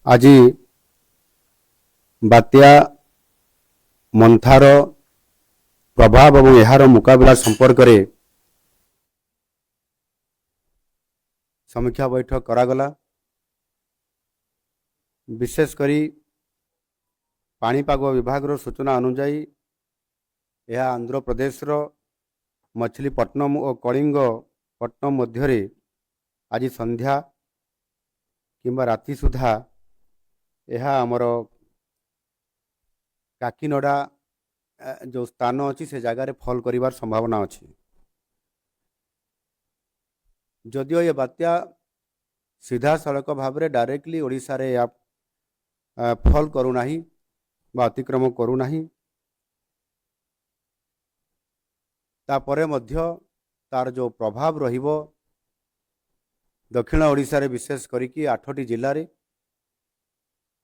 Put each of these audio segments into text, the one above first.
आज बात्या मंथार प्रभाव और यार मुकाबला संपर्क में समीक्षा बैठक करागला। विशेषकर पाणीपाग विभाग सूचना अनुजाई यह आंध्र प्रदेश मछलीपट्टनम और कलिंगपट्टनम मध्य आज संध्या किंबा राति सुधा यह आमर काकीनडा जो स्थान अच्छी से जगार फल करिवार संभावना अच्छी। जदियो ये बात्या सीधा सड़क भाव में डायरेक्टली ओडिशा रे या फल करूना बा अतिक्रम करूना तापरे मध्य तार जो प्रभाव रहिबो दक्षिण ओडिशा रे विशेष करिकी 8टी जिल्ला रे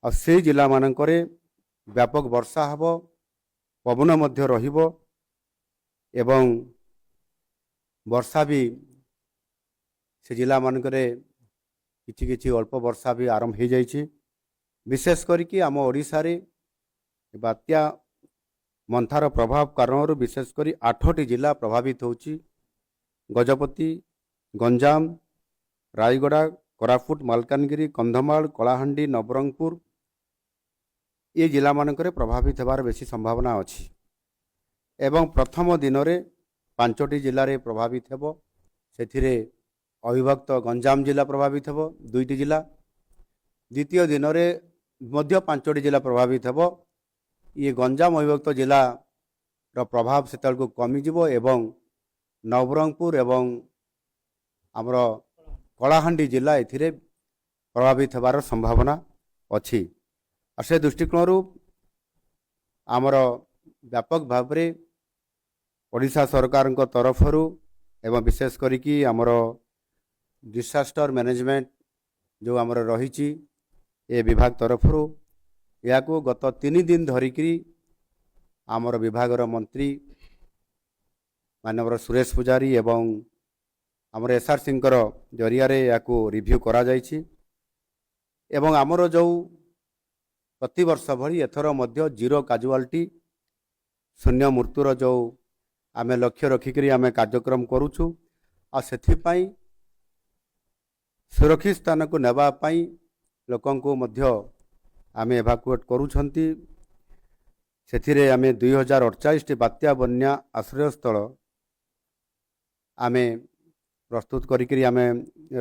और से जिला मानकरे व्यापक वर्षा हबो, पवन मध्य रहिबो एवं वर्षा भी से जिला मानकरे किछि किछि अल्प वर्षा भी आरंभ हो जाइछि। विशेष करिकी आम ओडिशा रे बात्या मंथार प्रभाव कारण विशेष करी 8टी जिला प्रभावित होछि। गजपति, गंजाम, रायगड़ा, कोरापुट, मालकानगिरी, कंधमाल, कलाहांडी, नवरंगपुर ये जिला मानकरे प्रभावित होबार बेसी संभावना अच्छी। एवं प्रथम दिन में 5टी जिले में प्रभावित हेबो। सेथिरे अविभक्त गंजाम जिला प्रभावित हेबो 2टी जिला। द्वितीय दिन में मध्य 5टी जिला प्रभावित हेबो। ये गंजाम अविभक्त जिला रो प्रभाव सेतल को कमी जिवो एवं नवरंगपुर एवं आमर कलाहांडी जिला एथिरे प्रभावित होबार संभावना अच्छी। और से दृष्टिकोण आमर व्यापक भाव में ओडिशा सरकार तरफ एवं विशेष करिकी आमर डिसास्टर मैनेजमेंट जो आमर रही ए विभाग तरफ या गत 3 दिन धरिकी आमर विभागर मंत्री मानवर सुरेश पुजारी एवं आमर एसआर सिंह जरिया या रिव्यू करा जायछि। एवं आमर जो प्रति वर्ष भली एथर मध्य जीरो काजुआलिटी शून्य मृत्युर जो आमे लक्ष्य रखिकरी आमे कार्यक्रम करूछु आ सेथिपाई सुरक्षित स्थान को नेबा पाई लोकन को मध्य आमे एवाकुएट करूछंती। सेथिरे आमे 2048 बात्या बन्या आश्रय स्थल आमे प्रस्तुत करिकरी आमे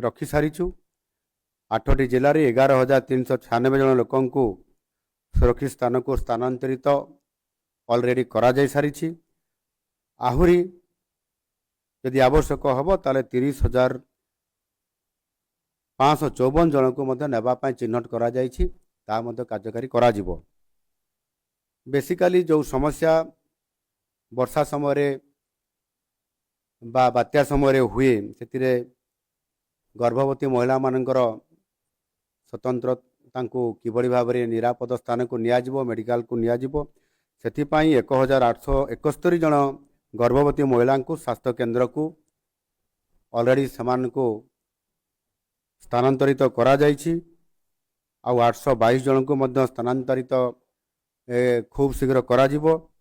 रखि सारिछु। 8टी जिले में 11,396 जन लोकन को सुरक्षित स्थान को स्थानांतरित ऑलरेडी करा जाय सारिछि। आहुरी यदि आवश्यक हम ताले 30,554 जन को मध्य नेबा पाई चिन्हट करा जायछि ता मध्य कार्यकारी करा जिवो। बेसिकली जो समस्या वर्षा समय बा बात्या समय हुए सेतिरे गर्भवती महिला मानकर स्वतंत्र तांको किभली भाव में निरापद स्थान को नियाजिवो मेडिकल को नियाजिवो सेथिपाई 1,871 जन गर्भवती महिला को स्वास्थ्य केंद्र को ऑलरेडी समान को स्थानांतरित करा जायछि। आ 822 जन को मध्य स्थानांतरित खूब शीघ्र करा जिवो।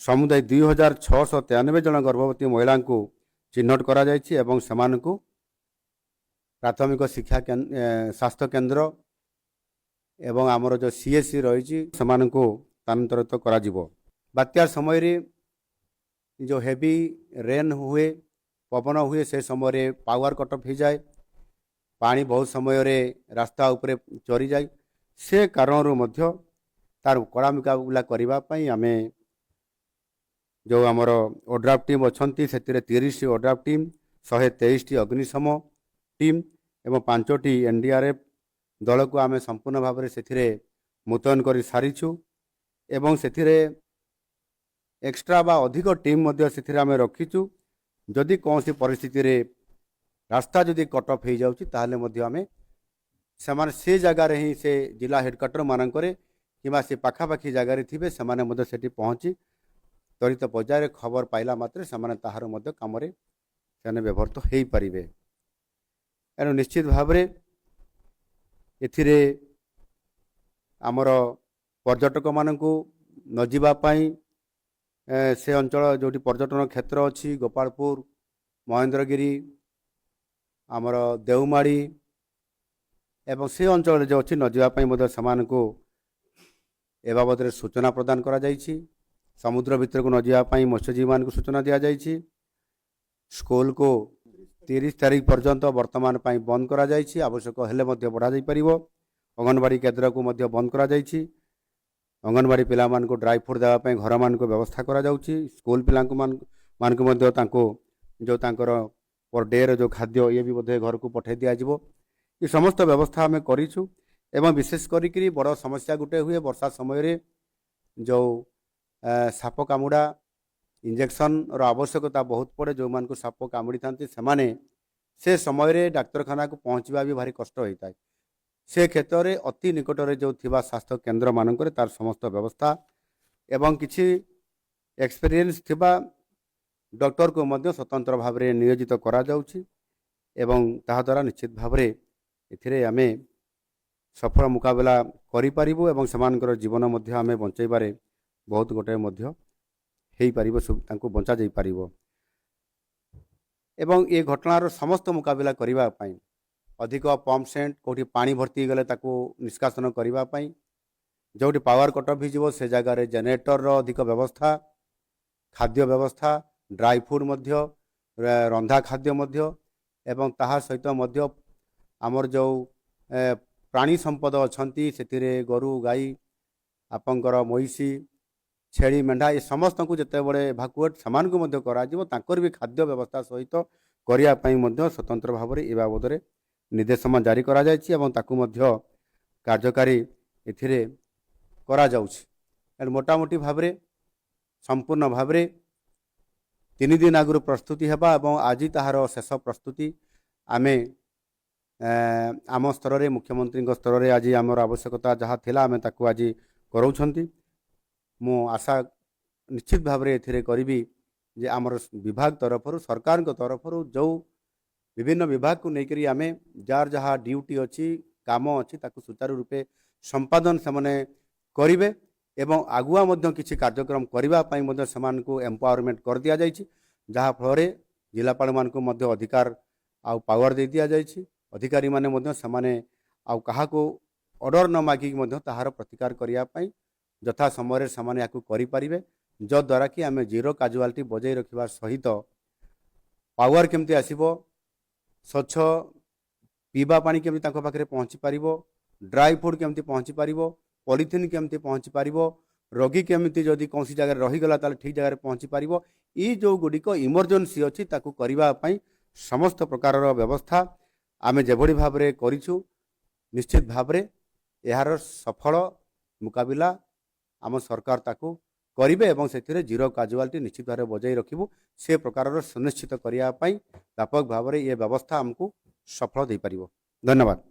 समुदाय 2,693 जन गर्भवती महिला को चिन्हट करा जायछि एवं समान को प्राथमिक शिक्षा स्वास्थ्य केंद्र एवं आमर जो सीएससी रही समान को स्थानांतरित करा जिवो। बात्या समय रे जो हेवी रेन हुए पवन हुए से समय पावर कट ऑफ हो जाए पानी बहुत समय रे रास्ता उपरे चरी जाए से कारण मध्य तार कड़ा मुकाबला करबा पई आमे जो आमर ओड्राफ टीम अच्छी से 30 ओड्राफ टीम 123 अग्निशम टीम एवं 5टी एनडीआरएफ दल को आमे संपूर्ण भाव में से मुतयन कर सारीछु। एवं से एक्स्ट्रा बा अधिक टीम मध्य से आमे रखीचु। जदि कौन सी परिस्थिति रे रास्ता जदि कट ऑफ हो जाउछि ताहले मध्य आमे समान से जगार ही से जिला हेडक्वार्टर मानकरे किंबा से पाखापाखी जगार थे से पहुँची त्वरित पर्यायर खबर पाइला मात्रे से ताहार मध्य काम से व्यवहृत हो पारे। एणु निश्चित भाव में एथिरे आमर पर्यटक मानू न जावाई से अंचल जो पर्यटन क्षेत्र अच्छी गोपालपुर महेंद्रगिरी आमर देवमाड़ी एवं से अंचल जो अच्छी न जावाई ए बाबद सूचना प्रदान करा जायछि। समुद्र भीतर को न जावाई मत्स्यजीवी मान सूचना दि जायछि। स्कूल को 30 तारीख पर्यंत वर्तमान बंद करा जायछि। आवश्यक हेले मध्य बढ़ा जाई परिबो। अंगनवाड़ी केन्द्र को मध्य बंद करा जायछि। अंगनवाड़ी पिला मान को ड्राई फ्रूट देवा पई घर मान को व्यवस्था करा जाउछि। स्कूल पिला मान को मध्य तांको जो तांकर पर डे रो जो खाद्य ये भी बोधे घर को पठे दिया जिवो। ये समस्त व्यवस्था आम करिछु। एवं विशेष करी बड़ समस्या गुटे हुए वर्षा समय रे जो साप कामुड़ा इंजेक्शन रो आवश्यकता बहुत पड़े। जो मान को साप कामुड़ी थांती से समय रे डाक्तरखाना को पहुँचवा भी भारी कष्ट होता है। से क्षेत्र में अति निकट में जो थिबा स्वास्थ्य केन्द्र मानक तार समस्त व्यवस्था एवं किछि एक्सपीरियंस थिबा डॉक्टर को मध्य स्वतंत्र भाव में नियोजित करा जाउछि। एवं ताहा द्वारा निश्चित भाव में एथिरे आमे सफल मुकाबला करि परिबु एवं समानकर जीवन मध्य आमे बंचाइबारे बहुत गोटे मध्य हेई परिबो तांको बंचा जाई परिबो। एवं ये घटनार समस्त मुकाबला करिबा पई अधिक पंप सेट कोठी पानी भर्ती गले ताको निष्कासन करिबा पई जोटी पावर कट भी जीवो से जगह रे जनरेटर रो अधिक व्यवस्था खाद्य व्यवस्था ड्राई फ्रूट मध्य रंधा खाद्य मध्य एवं ताहा सहित मध्य आमर जो प्राणी संपद अच्छी से गोरु गाई आपंकर महिषी छेली मेढ़ा ये समस्त को जिते बड़े एभाकुएट सामान को मध्य करा जिवो तांकर भी खाद्य व्यवस्था सहित करिया पई मध्य स्वतंत्र भाव में ए बाबद निर्देशमा जारी करा जायछि एवं ताकू मध्य कार्यकारी एथिरे करा जाउछि। मोटामोटी भाव में संपूर्ण भाव में 3 दिन आगु प्रस्तुति हेबा एवं आज ताहार शेष प्रस्तुति आमे आम स्तर में मुख्यमंत्री स्तर में आज आमर आवश्यकता जहाँ थिला आमे ताकू आज कराउछंती। मु आशा निश्चित भाव में एथिरे करिबी जे आमर विभाग तरफ सरकार तरफ जो विभिन्न विभाग को लेकर आमे जार जहाँ ड्यूटी अच्छी काम अच्छी ताकू सुचारू रूपे संपादन से करिवे एवं आगुआ मध्य किछि कार्यक्रम करिबा पई मध्य समान को एम्पावरमेंट कर दिया जायछि। जहाँ फल जिलापाल मान को मध्य अधिकार आउ पावर दे दिया जायछि। अधिकारी माने मध्य समाने आउ कहा को ऑर्डर न मागिक मध्य ताहार प्रतिकार करिया पई यथा समय समाने याकू करि परिबे जो द्वारा कि आमे जीरो काजुआलिटी बजाई रखिबा सहित पावर केमती आसीबो स्वच्छ पीवा पानी केमती तांको पाखरे पहुँची पारिबो ड्राई फ्रूट केमती पहुँची पारिबो पॉलिथिन केमती पहुँची पारिबो रोगी केमती जदि कौन जगह रहीगला ताले ठीक जगह पहुँची पारिबो ई जो गुड़िक इमरजेंसी अच्छी ताकू करिबा पई समस्त प्रकार व्यवस्था आमे जेभଳି भाबरे करिछु। निश्चित भाबरे यार सफल मुकाबिला आम सरकार ताकू करिबे एवं सेथिरे जीरो काजुआलिटी निश्चित भाव बजाई रखिबु से प्रकार सुनिश्चित करिया पई व्यापक भाव में ये व्यवस्था आमको सफल दे पारिबो। धन्यवाद।